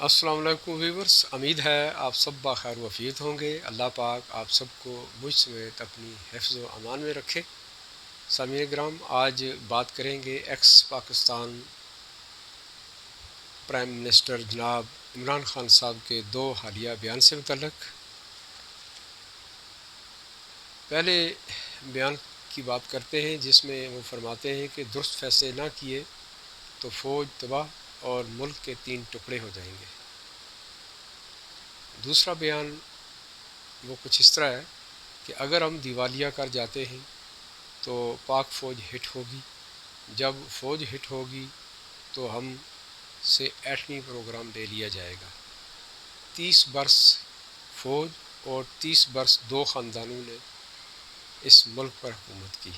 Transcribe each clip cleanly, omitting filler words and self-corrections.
السلام علیکم ویورز، امید ہے آپ سب بخیر و عافیت ہوں گے۔ اللہ پاک آپ سب کو مجھ سمیت اپنی حفظ و امان میں رکھے۔ سامعین کرام، آج بات کریں گے ایکس پاکستان پرائم منسٹر جناب عمران خان صاحب کے دو حالیہ بیان سے متعلق۔ پہلے بیان کی بات کرتے ہیں جس میں وہ فرماتے ہیں کہ درست فیصلے نہ کیے تو فوج تباہ اور ملک کے 3 ٹکڑے ہو جائیں گے۔ دوسرا بیان وہ کچھ اس طرح ہے کہ اگر ہم دیوالیہ کر جاتے ہیں تو پاک فوج ہٹ ہوگی، جب فوج ہٹ ہوگی تو ہم سے ایٹمی پروگرام لے لیا جائے گا۔ 30 برس فوج اور 30 برس دو خاندانوں نے اس ملک پر حکومت کی۔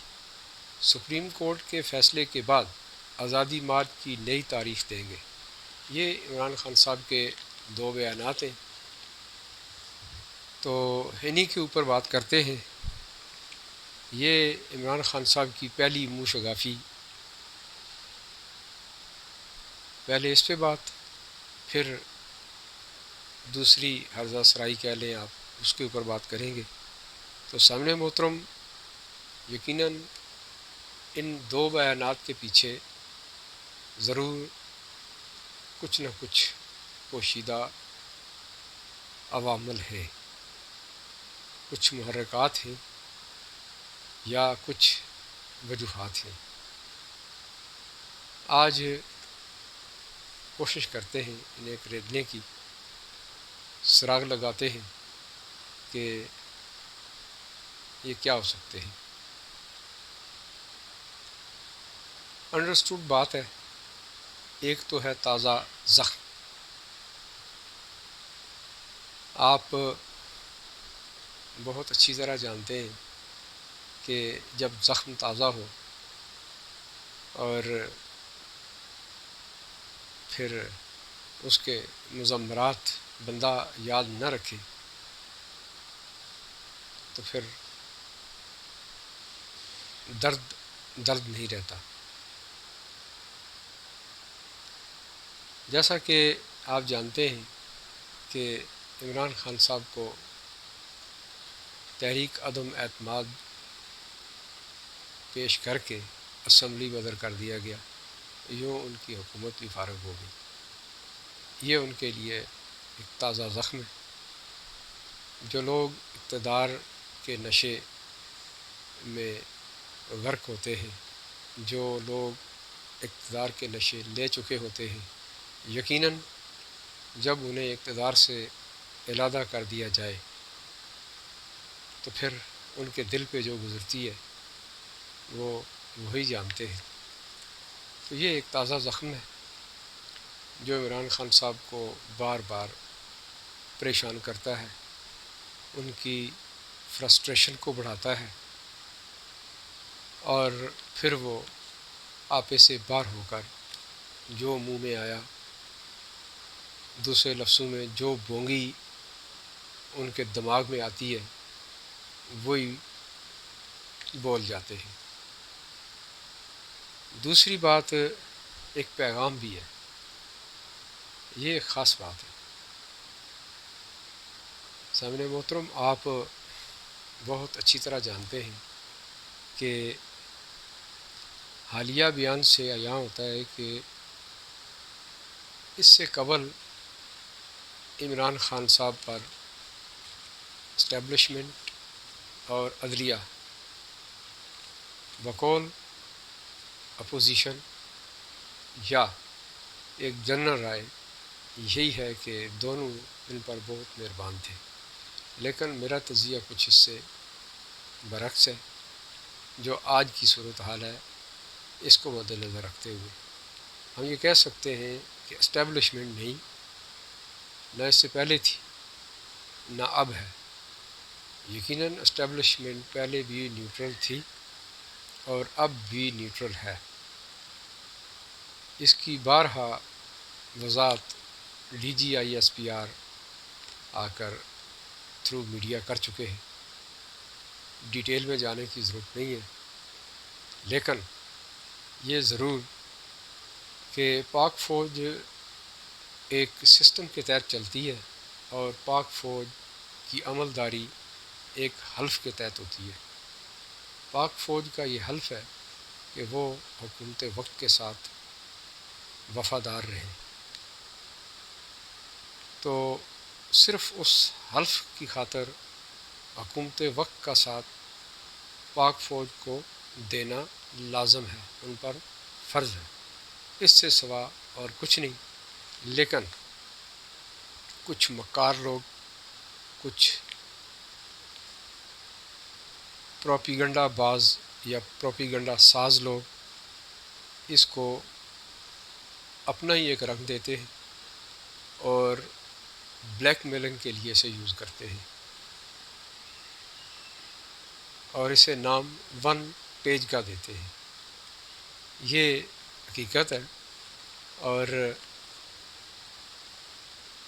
سپریم کورٹ کے فیصلے کے بعد آزادی مارچ کی نئی تاریخ دیں گے۔ یہ عمران خان صاحب کے دو بیانات ہیں، تو انہی کے اوپر بات کرتے ہیں۔ یہ عمران خان صاحب کی پہلی منہ شگافی، پہلے اس پہ بات، پھر دوسری ہرزہ سرائی کہہ لیں آپ، اس کے اوپر بات کریں گے۔ تو سامنے محترم، یقیناً ان دو بیانات کے پیچھے ضرور کچھ نہ کچھ پوشیدہ عوامل ہیں، کچھ محرکات ہیں یا کچھ وجوہات ہیں۔ آج کوشش کرتے ہیں انہیں خریدنے کی، سراغ لگاتے ہیں کہ یہ کیا ہو سکتے ہیں۔ انڈرسٹوڈ بات ہے، ایک تو ہے تازہ زخم۔ آپ بہت اچھی طرح جانتے ہیں کہ جب زخم تازہ ہو اور پھر اس کے مضمرات بندہ یاد نہ رکھے تو پھر درد نہیں رہتا۔ جیسا کہ آپ جانتے ہیں کہ عمران خان صاحب کو تحریک عدم اعتماد پیش کر کے اسمبلی بدر کر دیا گیا، یوں ان کی حکومت بھی فارغ ہو گئی۔ یہ ان کے لیے ایک تازہ زخم ہے۔ جو لوگ اقتدار کے نشے میں غرق ہوتے ہیں، جو لوگ اقتدار کے نشے لے چکے ہوتے ہیں، یقیناً جب انہیں اقتدار سے علیحدہ کر دیا جائے تو پھر ان کے دل پہ جو گزرتی ہے وہ وہی جانتے ہیں۔ تو یہ ایک تازہ زخم ہے جو عمران خان صاحب کو بار بار پریشان کرتا ہے، ان کی فرسٹریشن کو بڑھاتا ہے، اور پھر وہ آپے سے بار ہو کر جو منہ میں آیا، دوسرے لفظوں میں جو بونگی ان کے دماغ میں آتی ہے وہی بول جاتے ہیں۔ دوسری بات، ایک پیغام بھی ہے، یہ ایک خاص بات ہے۔ سامعین محترم، آپ بہت اچھی طرح جانتے ہیں کہ حالیہ بیان سے عیاں ہوتا ہے کہ اس سے قبل عمران خان صاحب پر اسٹیبلشمنٹ اور عدلیہ بقول اپوزیشن یا ایک جنرل رائے یہی ہے کہ دونوں ان پر بہت مہربان تھے، لیکن میرا تجزیہ کچھ اس سے برعکس ہے۔ جو آج کی صورتحال ہے اس کو مد نظر رکھتے ہوئے ہم یہ کہہ سکتے ہیں کہ اسٹیبلشمنٹ نہیں، نہ اس سے پہلے تھی نہ اب ہے۔ یقیناً اسٹیبلشمنٹ پہلے بھی نیوٹرل تھی اور اب بھی نیوٹرل ہے۔ اس کی بارہا وضاحت D G I S P R آ کر تھرو میڈیا کر چکے ہیں، ڈیٹیل میں جانے کی ضرورت نہیں ہے، لیکن یہ ضرور کہ پاک فوج ایک سسٹم کے تحت چلتی ہے اور پاک فوج کی عملداری ایک حلف کے تحت ہوتی ہے۔ پاک فوج کا یہ حلف ہے کہ وہ حکومت وقت کے ساتھ وفادار رہیں۔ تو صرف اس حلف کی خاطر حکومت وقت کا ساتھ پاک فوج کو دینا لازم ہے، ان پر فرض ہے، اس سے سوا اور کچھ نہیں۔ لیکن کچھ مکار لوگ، کچھ پروپیگنڈا باز یا پروپیگنڈا ساز لوگ اس کو اپنا ہی ایک رنگ دیتے ہیں اور بلیک میلنگ کے لیے اسے یوز کرتے ہیں، اور اسے نام 1 پیج کا دیتے ہیں۔ یہ حقیقت ہے، اور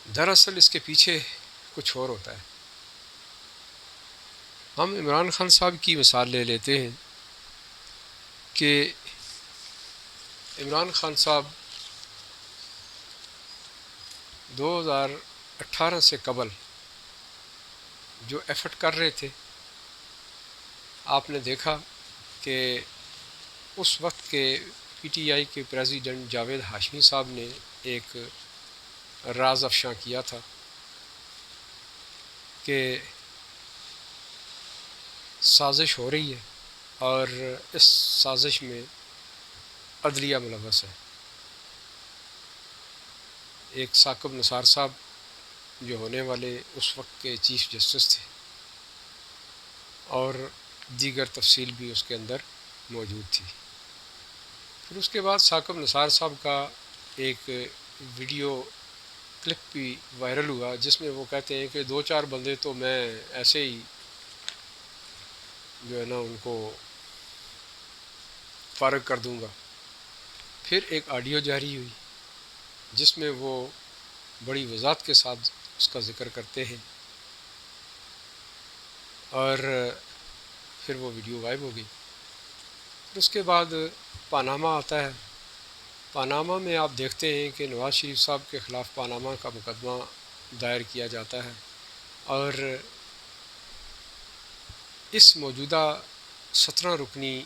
دراصل اس کے پیچھے کچھ اور ہوتا ہے۔ ہم عمران خان صاحب کی مثال لے لیتے ہیں کہ عمران خان صاحب 2018 سے قبل جو ایفرٹ کر رہے تھے، آپ نے دیکھا کہ اس وقت کے پی ٹی آئی کے پریزیڈنٹ جاوید ہاشمی صاحب نے ایک راز افشاں کیا تھا کہ سازش ہو رہی ہے اور اس سازش میں عدلیہ ملوث ہے۔ ایک ثاقب نثار صاحب جو ہونے والے اس وقت کے چیف جسٹس تھے، اور دیگر تفصیل بھی اس کے اندر موجود تھی۔ پھر اس کے بعد ثاقب نثار صاحب کا ایک ویڈیو کلپ بھی وائرل ہوا، جس میں وہ کہتے ہیں کہ 2-4 بندے تو میں ایسے ہی جو ہے نا ان کو فارغ کر دوں گا۔ پھر ایک آڈیو جاری ہوئی جس میں وہ بڑی وضاحت کے ساتھ اس کا ذکر کرتے ہیں، اور پھر وہ ویڈیو غائب ہو گئی۔ پھر اس کے بعد پاناما آتا ہے۔ پاناما میں آپ دیکھتے ہیں کہ نواز شریف صاحب کے خلاف پاناما کا مقدمہ دائر کیا جاتا ہے، اور اس موجودہ 17 رکنی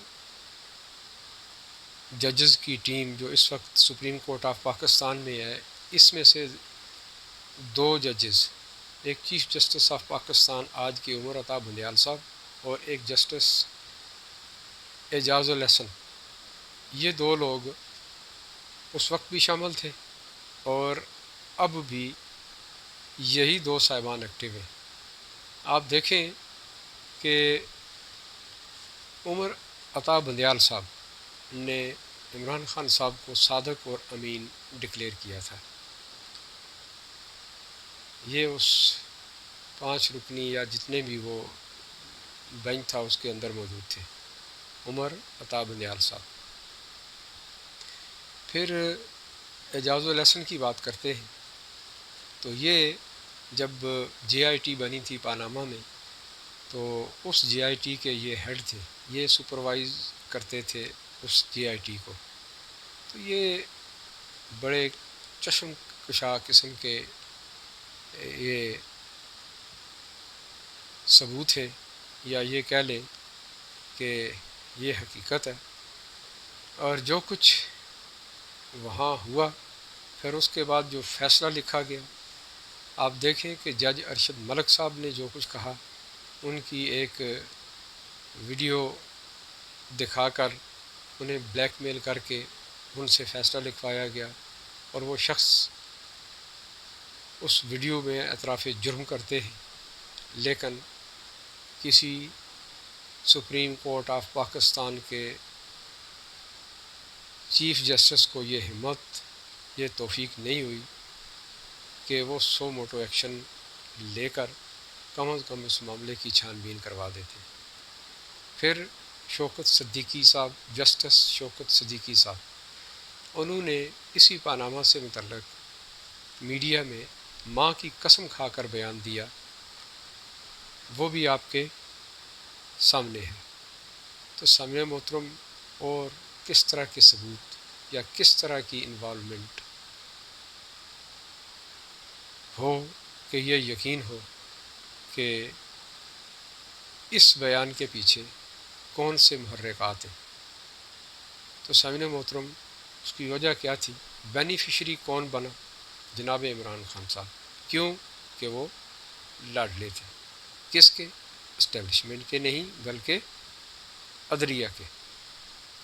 ججز کی ٹیم جو اس وقت سپریم کورٹ آف پاکستان میں ہے، اس میں سے 2 ججز، ایک چیف جسٹس آف پاکستان آج کے عمر عطا بندیال صاحب اور ایک جسٹس اعجاز الحسن، یہ 2 لوگ اس وقت بھی شامل تھے اور اب بھی یہی 2 صاحبان ایکٹیو ہیں۔ آپ دیکھیں کہ عمر عطا بندیال صاحب نے عمران خان صاحب کو صادق اور امین ڈکلیئر کیا تھا۔ یہ اس 5 رکنی یا جتنے بھی وہ بینچ تھا اس کے اندر موجود تھے، عمر عطا بندیال صاحب۔ پھر اعجاز الحسن کی بات کرتے ہیں تو یہ جب جے آئی ٹی بنی تھی پاناما میں، تو اس جے آئی ٹی کے یہ ہیڈ تھے، یہ سپروائز کرتے تھے اس جے آئی ٹی کو۔ تو یہ بڑے چشم کشا قسم کے یہ ثبوت ہے، یا یہ کہہ لیں کہ یہ حقیقت ہے۔ اور جو کچھ وہاں ہوا، پھر اس کے بعد جو فیصلہ لکھا گیا، آپ دیکھیں کہ جج ارشد ملک صاحب نے جو کچھ کہا، ان کی ایک ویڈیو دکھا کر انہیں بلیک میل کر کے ان سے فیصلہ لکھوایا گیا، اور وہ شخص اس ویڈیو میں اعتراف جرم کرتے ہیں، لیکن کسی سپریم کورٹ آف پاکستان کے چیف جسٹس کو یہ ہمت، یہ توفیق نہیں ہوئی کہ وہ سو موٹو ایکشن لے کر کم از کم اس معاملے کی چھان بین کروا دیتے۔ پھر شوکت صدیقی صاحب، جسٹس شوکت صدیقی صاحب، انہوں نے اسی پاناما سے متعلق میڈیا میں ماں کی قسم کھا کر بیان دیا، وہ بھی آپ کے سامنے ہے۔ تو سامنے محترم، اور کس طرح کے ثبوت یا کس طرح کی انوالومنٹ ہو کہ یہ یقین ہو کہ اس بیان کے پیچھے کون سے محرکات ہیں۔ تو سامعین محترم، اس کی وجہ کیا تھی؟ بینیفیشری کون بنا؟ جناب عمران خان صاحب۔ کیوں؟ کہ وہ لاڈلے تھے۔ کس کے؟ اسٹیبلشمنٹ کے نہیں بلکہ عدلیہ کے۔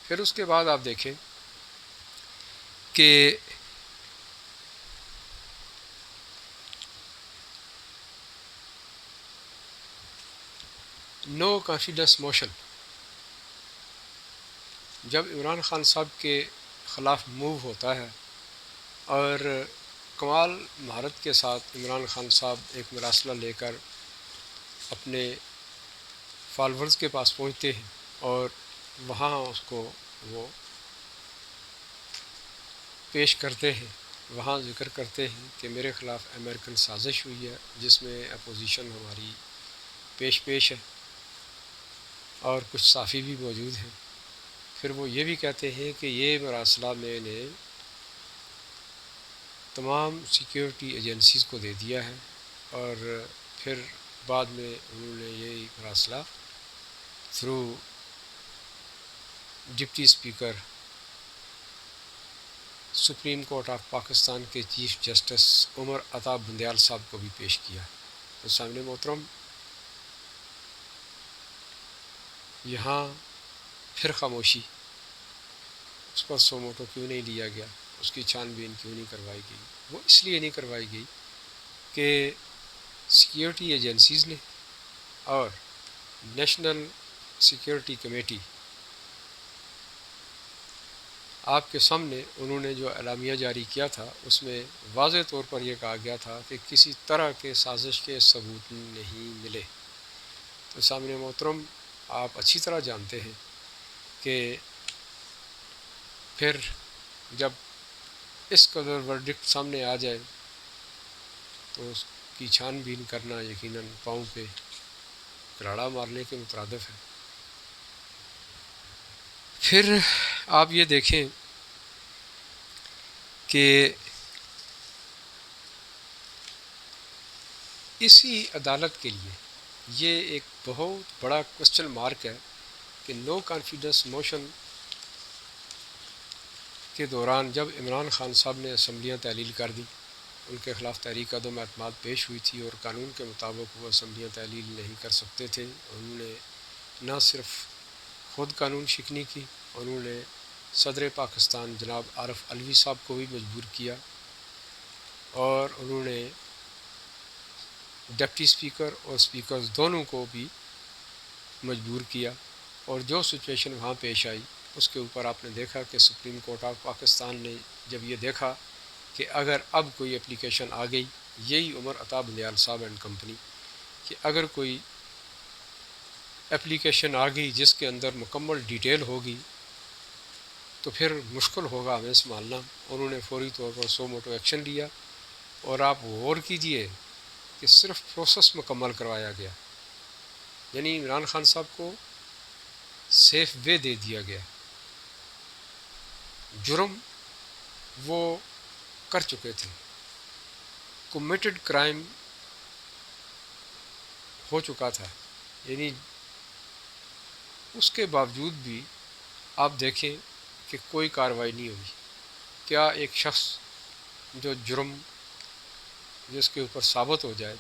پھر اس کے بعد آپ دیکھیں کہ نو کانفیڈنس موشن جب عمران خان صاحب کے خلاف موو ہوتا ہے، اور کمال مہارت کے ساتھ عمران خان صاحب ایک مراسلہ لے کر اپنے فالورز کے پاس پہنچتے ہیں اور وہاں اس کو وہ پیش کرتے ہیں، وہاں ذکر کرتے ہیں کہ میرے خلاف امریکن سازش ہوئی ہے جس میں اپوزیشن ہماری پیش ہے اور کچھ صحافی بھی موجود ہیں۔ پھر وہ یہ بھی کہتے ہیں کہ یہ مراسلہ میں نے تمام سیکیورٹی ایجنسیز کو دے دیا ہے، اور پھر بعد میں انہوں نے یہی مراسلہ through deputy speaker Supreme Court of Pakistan کے چیف جسٹس عمر عطا بندیال صاحب کو بھی پیش کیا۔ تو سامعین محترم، یہاں پھر خاموشی، اس پر سو موٹو کیوں نہیں لیا گیا، اس کی چھان بین کیوں نہیں کروائی گئی؟ وہ اس لیے نہیں کروائی گئی کہ سیکیورٹی ایجنسیز نے اور نیشنل سیکیورٹی کمیٹی آپ کے سامنے انہوں نے جو اعلامیہ جاری کیا تھا، اس میں واضح طور پر یہ کہا گیا تھا کہ کسی طرح کے سازش کے ثبوت نہیں ملے۔ تو سامعین محترم، آپ اچھی طرح جانتے ہیں کہ پھر جب اس قدر ورڈکٹ سامنے آ جائے تو اس کی چھان بین کرنا یقیناً پاؤں پہ کراڑا مارنے کے مترادف ہے۔ پھر آپ یہ دیکھیں کہ اسی عدالت کے لیے یہ ایک بہت بڑا کوسچن مارک ہے کہ نو کانفیڈنس موشن کے دوران جب عمران خان صاحب نے اسمبلیاں تحلیل کر دی، ان کے خلاف تحریک عدم اعتماد پیش ہوئی تھی اور قانون کے مطابق وہ اسمبلیاں تحلیل نہیں کر سکتے تھے، انہوں نے نہ صرف خود قانون شکنی کی، انہوں نے صدر پاکستان جناب عارف علوی صاحب کو بھی مجبور کیا، اور انہوں نے ڈپٹی اسپیکر اور اسپیکرز دونوں کو بھی مجبور کیا، اور جو سچویشن وہاں پیش آئی اس کے اوپر آپ نے دیکھا کہ سپریم کورٹ آف پاکستان نے جب یہ دیکھا کہ اگر اب کوئی اپلیکیشن آ گئی، یہی عمر عطا بندیال صاحب اینڈ کمپنی، کہ اگر کوئی اپلیکیشن آ گئی جس کے اندر مکمل ڈیٹیل ہوگی تو پھر مشکل ہوگا ہمیں سنبھالنا، انہوں نے فوری طور پر سو موٹو ایکشن لیا۔ اور آپ غور کیجئے کہ صرف پروسیس مکمل کروایا گیا، یعنی عمران خان صاحب کو سیف وے دے دیا گیا، جرم وہ کر چکے تھے، کمیٹڈ کرائم ہو چکا تھا، یعنی اس کے باوجود بھی آپ دیکھیں کہ کوئی کارروائی نہیں ہوئی۔ کیا ایک شخص جو جرم جس کے اوپر ثابت ہو جائے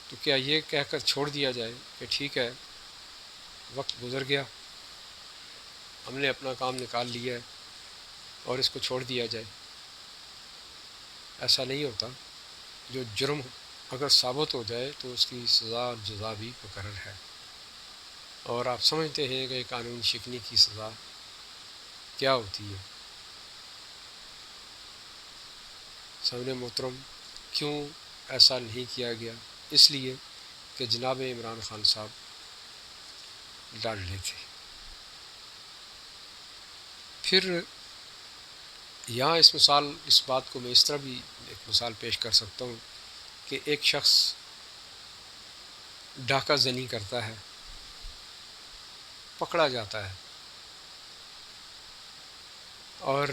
تو کیا یہ کہہ کر چھوڑ دیا جائے کہ ٹھیک ہے وقت گزر گیا، ہم نے اپنا کام نکال لیا ہے اور اس کو چھوڑ دیا جائے؟ ایسا نہیں ہوتا۔ جو جرم اگر ثابت ہو جائے تو اس کی سزا جزا بھی مقرر ہے، اور آپ سمجھتے ہیں کہ قانون شکنی کی سزا کیا ہوتی ہے۔ سامعین محترم، کیوں ایسا نہیں کیا گیا؟ اس لیے کہ جناب عمران خان صاحب لاڈلے تھے۔ پھر یہاں اس بات کو میں اس طرح بھی ایک مثال پیش کر سکتا ہوں کہ ایک شخص ڈاکہ زنی کرتا ہے، پکڑا جاتا ہے، اور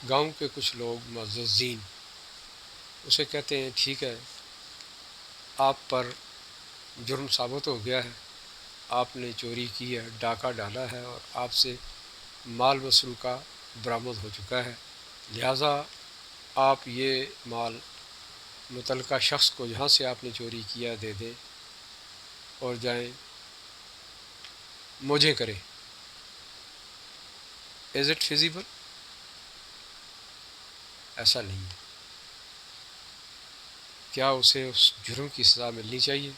گاؤں کے کچھ لوگ معززین اسے کہتے ہیں ٹھیک ہے، آپ پر جرم ثابت ہو گیا ہے، آپ نے چوری کی ہے، ڈاکہ ڈالا ہے اور آپ سے مال وصول کا برآمد ہو چکا ہے، لہٰذا آپ یہ مال متعلقہ شخص کو جہاں سے آپ نے چوری کیا دے دیں اور جائیں مجھے کریں۔ Is it feasible? ایسا نہیں ہے۔ کیا اسے اس جرم کی سزا ملنی چاہیے؟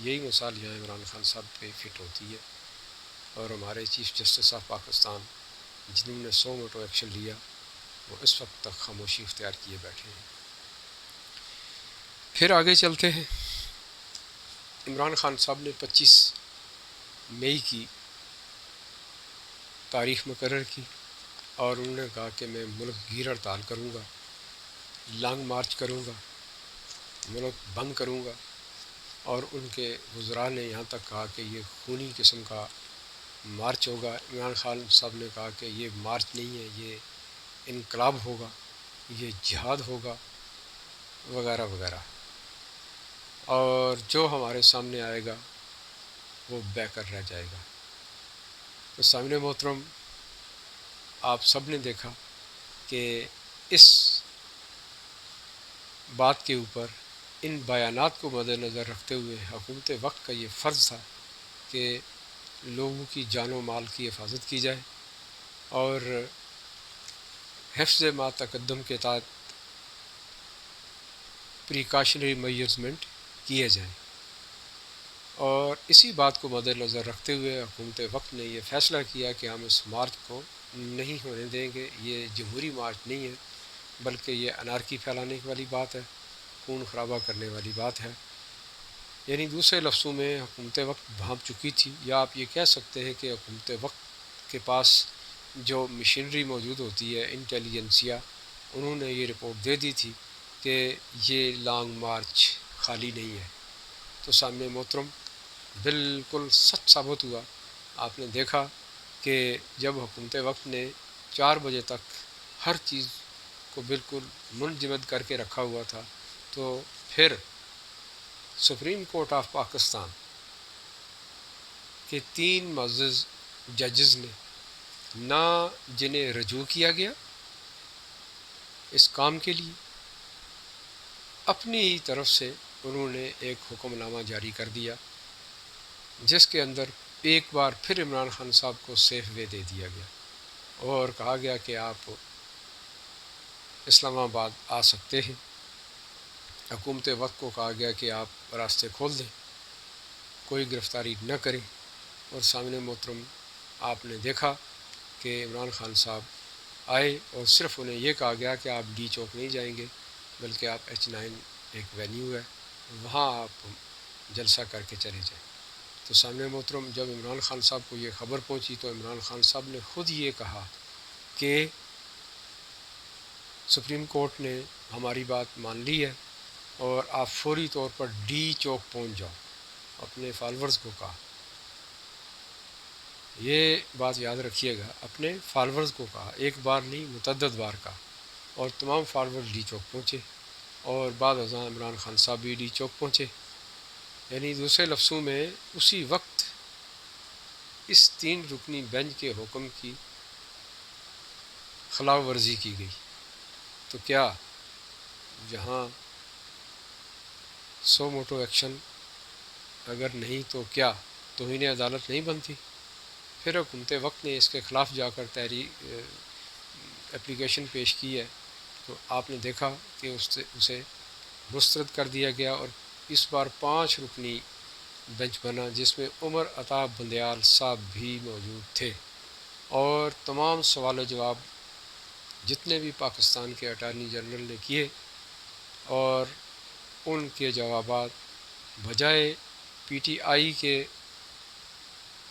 یہی مثال یہاں عمران خان صاحب پہ فٹ ہوتی ہے، اور ہمارے چیف جسٹس آف پاکستان جنہوں نے سو موٹو ایکشن لیا وہ اس وقت تک خاموشی اختیار کیے بیٹھے ہیں۔ پھر آگے چلتے ہیں۔ عمران خان صاحب نے 25 مئی کی تاریخ مقرر کی اور انہوں نے کہا کہ میں ملک گیر ہڑتال کروں گا، لانگ مارچ کروں گا، ملک بند کروں گا، اور ان کے وزراء نے یہاں تک کہا کہ یہ خونی قسم کا مارچ ہوگا۔ عمران خان صاحب نے کہا کہ یہ مارچ نہیں ہے، یہ انقلاب ہوگا، یہ جہاد ہوگا، وغیرہ وغیرہ، اور جو ہمارے سامنے آئے گا وہ بے کر رہ جائے گا۔ تو سامنے محترم، آپ سب نے دیکھا کہ اس بات کے اوپر ان بیانات کو مد نظر رکھتے ہوئے حکومت وقت کا یہ فرض تھا کہ لوگوں کی جان و مال کی حفاظت کی جائے اور حفظ ما تقدم کے تحت پریکاشنری میجرمنٹ کیے جائیں، اور اسی بات کو مد نظر رکھتے ہوئے حکومت وقت نے یہ فیصلہ کیا کہ ہم اس مارچ کو نہیں ہونے دیں گے۔ یہ جمہوری مارچ نہیں ہے بلکہ یہ انارکی پھیلانے والی بات ہے، خون خرابہ کرنے والی بات ہے۔ یعنی دوسرے لفظوں میں حکومت وقت بھانپ چکی تھی، یا آپ یہ کہہ سکتے ہیں کہ حکومت وقت کے پاس جو مشینری موجود ہوتی ہے انٹیلیجنسیا، انہوں نے یہ رپورٹ دے دی تھی کہ یہ لانگ مارچ خالی نہیں ہے۔ تو سامنے محترم بالکل سچ ثابت ہوا۔ آپ نے دیکھا کہ جب حکومت وقت نے 4 بجے تک ہر چیز کو بالکل منجمد کر کے رکھا ہوا تھا، تو پھر سپریم کورٹ آف پاکستان کے 3 معزز ججز نے نہ جنہیں رجوع کیا گیا اس کام کے لیے، اپنی ہی طرف سے انہوں نے ایک حکم نامہ جاری کر دیا جس کے اندر ایک بار پھر عمران خان صاحب کو سیف وے دے دیا گیا اور کہا گیا کہ آپ اسلام آباد آ سکتے ہیں۔ حکومت وقت کو کہا گیا کہ آپ راستے کھول دیں، کوئی گرفتاری نہ کریں، اور سامنے محترم آپ نے دیکھا کہ عمران خان صاحب آئے اور صرف انہیں یہ کہا گیا کہ آپ ڈی چوک نہیں جائیں گے بلکہ آپ H9 ایک وینیو ہے وہاں آپ جلسہ کر کے چلے جائیں۔ تو سامنے محترم جب عمران خان صاحب کو یہ خبر پہنچی تو عمران خان صاحب نے خود یہ کہا کہ سپریم کورٹ نے ہماری بات مان لی ہے اور آپ فوری طور پر ڈی چوک پہنچ جاؤ۔ اپنے فالورز کو کہا، یہ بات یاد رکھیے گا، اپنے فالورز کو کہا، ایک بار نہیں متعدد بار کہا، اور تمام فالورز ڈی چوک پہنچے اور بعد ازاں عمران خان صاحب بھی ڈی چوک پہنچے۔ یعنی دوسرے لفظوں میں اسی وقت اس 3 رکنی بینچ کے حکم کی خلاف ورزی کی گئی۔ تو کیا جہاں سو موٹو ایکشن اگر نہیں تو کیا توہین عدالت نہیں بنتی؟ پھر حکومت وقت نے اس کے خلاف جا کر اپلیکیشن پیش کی ہے، تو آپ نے دیکھا کہ اسے مسترد کر دیا گیا، اور اس بار 5 رکنی بینچ بنا جس میں عمر عطا بندیال صاحب بھی موجود تھے، اور تمام سوال و جواب جتنے بھی پاکستان کے اٹارنی جنرل نے کیے اور ان کے جوابات بجائے پی ٹی آئی کے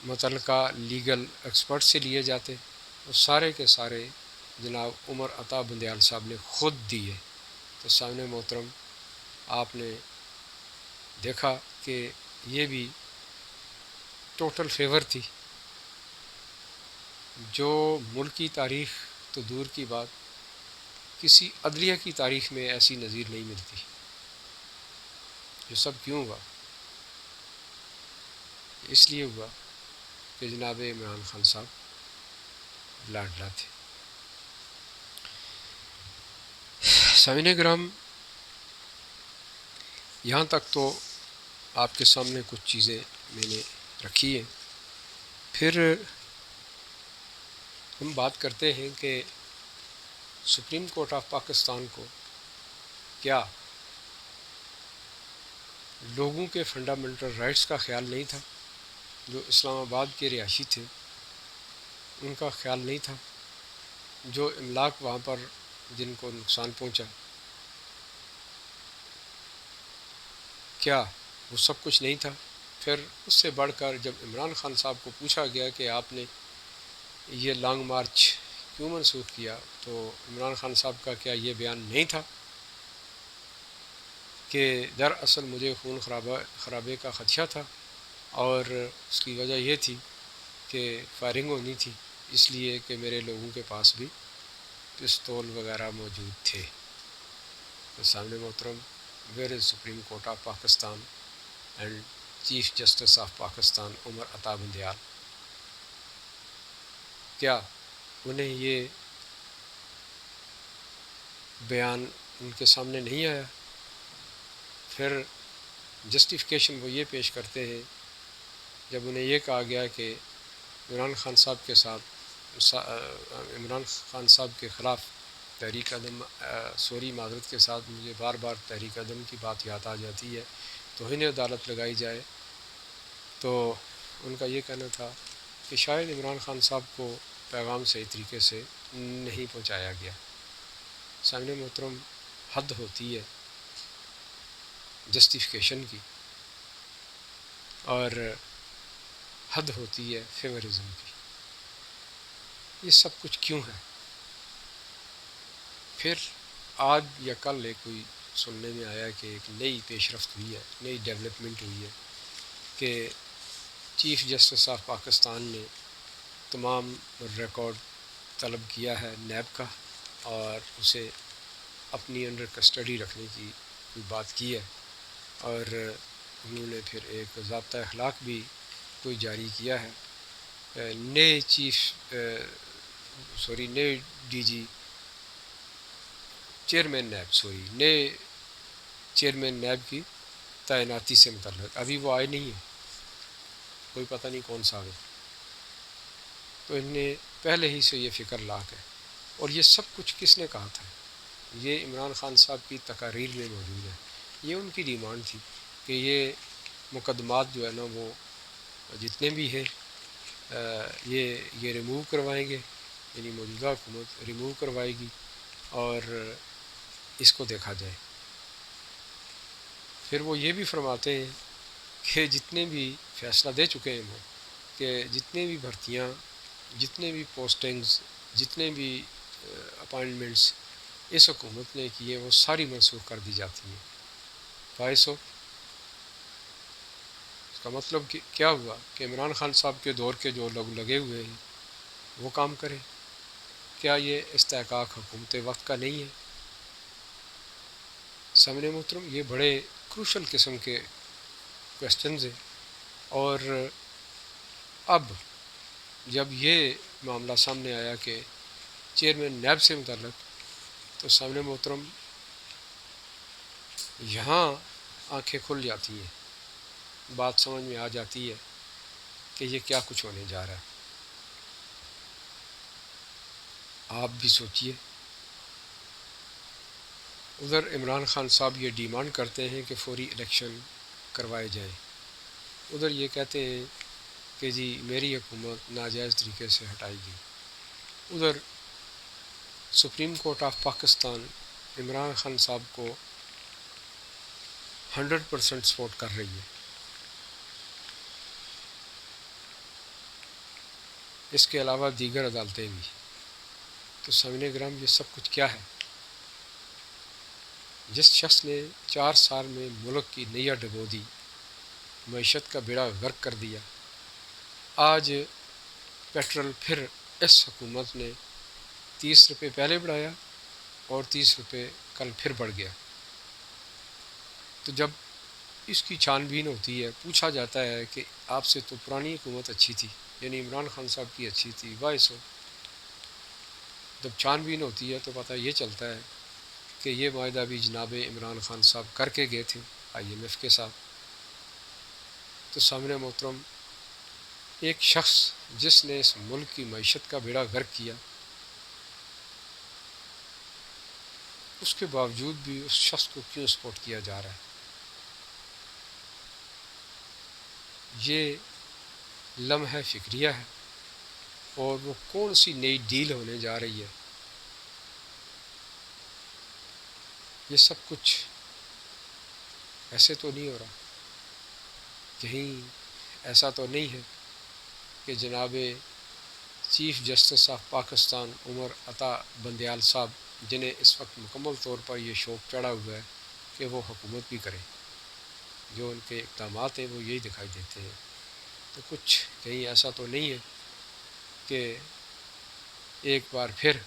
متعلقہ لیگل ایکسپرٹ سے لیے جاتے، وہ سارے کے سارے جناب عمر عطا بندیال صاحب نے خود دیے۔ تو سامنے محترم آپ نے دیکھا کہ یہ بھی ٹوٹل فیور تھی، جو ملکی تاریخ تو دور کی بات کسی عدلیہ کی تاریخ میں ایسی نظیر نہیں ملتی. یہ سب کیوں ہوا؟ اس لیے ہوا کہ جناب عمران خان صاحب لاڈلا تھے. سامعین کرام، یہاں تک تو آپ کے سامنے کچھ چیزیں میں نے رکھی ہیں. پھر ہم بات کرتے ہیں کہ سپریم کورٹ آف پاکستان کو کیا لوگوں کے فنڈامنٹل رائٹس کا خیال نہیں تھا؟ جو اسلام آباد کے رہائشی تھے ان کا خیال نہیں تھا؟ جو املاک وہاں پر جن کو نقصان پہنچا، کیا وہ سب کچھ نہیں تھا؟ پھر اس سے بڑھ کر جب عمران خان صاحب کو پوچھا گیا کہ آپ نے یہ لانگ مارچ کیوں منسوخ کیا، تو عمران خان صاحب کا کیا یہ بیان نہیں تھا کہ دراصل مجھے خون خرابے کا خدشہ تھا اور اس کی وجہ یہ تھی کہ فائرنگ ہونی تھی، اس لیے کہ میرے لوگوں کے پاس بھی پستول وغیرہ موجود تھے. تو سامنے محترم، where is Supreme Court of Pakistan and chief justice of Pakistan Umar Ata Bandial? کیا انہیں یہ بیان ان کے سامنے نہیں آیا؟ پھر جسٹیفیکیشن وہ یہ پیش کرتے ہیں جب انہیں یہ کہا گیا کہ عمران خان صاحب کے عمران خان صاحب کے خلاف تحریک عدم معذرت کے ساتھ مجھے بار بار تحریک عدم کی بات یاد آ جاتی ہے، تو انہیں عدالت لگائی جائے. تو ان کا یہ کہنا تھا کہ شاید عمران خان صاحب کو پیغام صحیح طریقے سے نہیں پہنچایا گیا. سامنے محترم، حد ہوتی ہے جسٹیفیکیشن کی اور حد ہوتی ہے فیورزم کی. یہ سب کچھ کیوں ہے؟ پھر آج یا کل کوئی سننے میں آیا کہ ایک نئی پیش رفت ہوئی ہے، نئی ڈیولپمنٹ ہوئی ہے کہ چیف جسٹس آف پاکستان نے تمام ریکارڈ طلب کیا ہے نیب کا اور اسے اپنی انڈر کسٹڈی رکھنے کی کوئی بات کی ہے، اور انہوں نے پھر ایک ضابطہ اخلاق بھی کوئی جاری کیا ہے. نئے نئے ڈی جی نئے چیئرمین نیب کی تعیناتی سے متعلق ابھی وہ آئے نہیں ہیں، کوئی پتہ نہیں کون سا ہے. تو ان نے پہلے ہی سے یہ فکر لاک ہے. اور یہ سب کچھ کس نے کہا تھا؟ یہ عمران خان صاحب کی تقاریر میں موجود ہے. یہ ان کی ڈیمانڈ تھی کہ یہ مقدمات جو ہے نا وہ جتنے بھی ہیں یہ ریموو کروائیں گے، یعنی موجودہ حکومت ریموو کروائے گی اور اس کو دیکھا جائے. پھر وہ یہ بھی فرماتے ہیں کہ جتنے بھی فیصلہ دے چکے ہیں وہ کہ جتنے بھی بھرتیاں، جتنے بھی پوسٹنگز، جتنے بھی اپائنٹمنٹس اس حکومت نے کیے وہ ساری منسوخ کر دی جاتی ہیں. باعث ہو اس کا مطلب کہ کیا ہوا کہ عمران خان صاحب کے دور کے جو لوگ لگے ہوئے ہیں وہ کام کریں. کیا یہ استحقاق حکومت وقت کا نہیں ہے؟ سامنے محترم، یہ بڑے کروشل قسم کے کویسچنز ہیں. اور اب جب یہ معاملہ سامنے آیا کہ چیئرمین نیب سے متعلق، تو سامنے محترم یہاں آنکھیں کھل جاتی ہیں، بات سمجھ میں آ جاتی ہے کہ یہ کیا کچھ ہونے جا رہا ہے. آپ بھی سوچئے. ادھر عمران خان صاحب یہ ڈیمانڈ کرتے ہیں کہ فوری الیکشن کروائے جائیں، ادھر یہ کہتے ہیں کہ جی میری حکومت ناجائز طریقے سے ہٹائی گئی. ادھر supreme Court of Pakistan Imran Khan صاحب کو 100% سپورٹ کر رہی ہے. اس کے علاوہ دیگر عدالتیں بھی. تو سامعین کرام، یہ سب کچھ کیا ہے؟ جس شخص نے 4 سال میں ملک کی نیا ڈبو دی، معیشت کا بیڑا غرق کر دیا، آج پیٹرول پھر اس حکومت نے 30 روپے پہلے بڑھایا اور 30 روپے کل پھر بڑھ گیا۔ تو جب اس کی چھان بین ہوتی ہے، پوچھا جاتا ہے کہ آپ سے تو پرانی حکومت اچھی تھی، یعنی عمران خان صاحب کی اچھی تھی، وائس ہو، جب چھان بین ہوتی ہے تو پتہ یہ چلتا ہے کہ یہ معاہدہ بھی جناب عمران خان صاحب کر کے گئے تھے IMF کے ساتھ۔ تو سامنے محترم، ایک شخص جس نے اس ملک کی معیشت کا بیڑا غرق کیا، اس کے باوجود بھی اس شخص کو کیوں سپورٹ کیا جا رہا ہے؟ یہ لمحہ فکریہ ہے، اور وہ کون سی نئی ڈیل ہونے جا رہی ہے؟ یہ سب کچھ ایسے تو نہیں ہو رہا، کہیں ایسا تو نہیں ہے کہ جناب chief justice of Pakistan Umar Ata Bandial صاحب، جنہیں اس وقت مکمل طور پر یہ شوق چڑھا ہوا ہے کہ وہ حکومت بھی کریں، جو ان کے اقدامات ہیں وہ یہی دکھائی دیتے ہیں، تو کچھ کہیں ایسا تو نہیں ہے کہ ایک بار پھر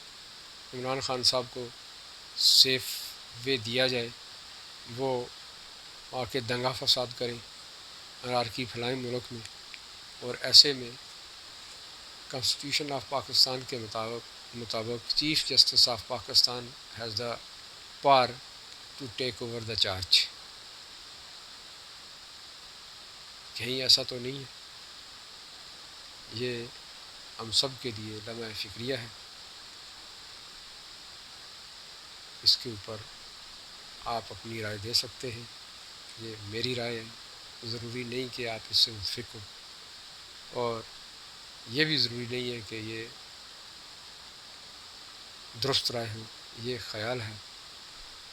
عمران خان صاحب کو سیف وے دیا جائے، وہ آ کے دنگا فساد کریں، انارکی پھیلائیں ملک میں، اور ایسے میں کانسٹیٹیوشن آف پاکستان کے مطابق chief justice of Pakistan has the power to take over the charge. کہیں ایسا تو نہیں ہے؟ یہ ہم سب کے لیے لمحہ فکریہ ہے، اس کے اوپر آپ اپنی رائے دے سکتے ہیں، یہ میری رائے ہے، ضروری نہیں کہ آپ اس سے متفق ہوں، اور یہ بھی ضروری نہیں ہے کہ یہ درست رائے ہو۔ یہ خیال ہے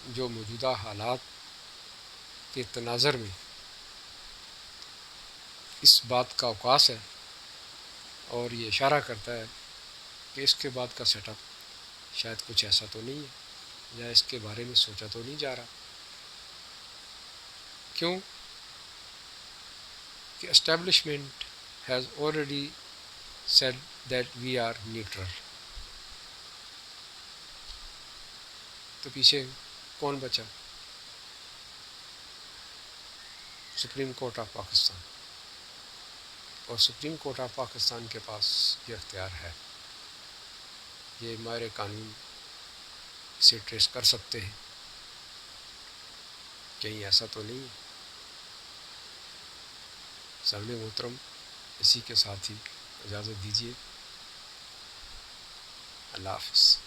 جو موجودہ حالات کے تناظر میں اس بات کا اوقاس ہے، اور یہ اشارہ کرتا ہے کہ اس کے بعد کا سیٹ اپ شاید کچھ ایسا تو نہیں ہے، یا اس کے بارے میں سوچا تو نہیں جا رہا۔ کیوں کہ establishment has already said that we are neutral۔ تو پیچھے کون بچا؟ سپریم کورٹ آف پاکستان، اور سپریم کورٹ آف پاکستان کے پاس یہ اختیار ہے، یہ ماہر قانون اسے ٹریس کر سکتے ہیں، کہیں ایسا تو نہیں ہے؟ سامنے محترم، اسی کے ساتھ ہی اجازت دیجیے، اللہ حافظ۔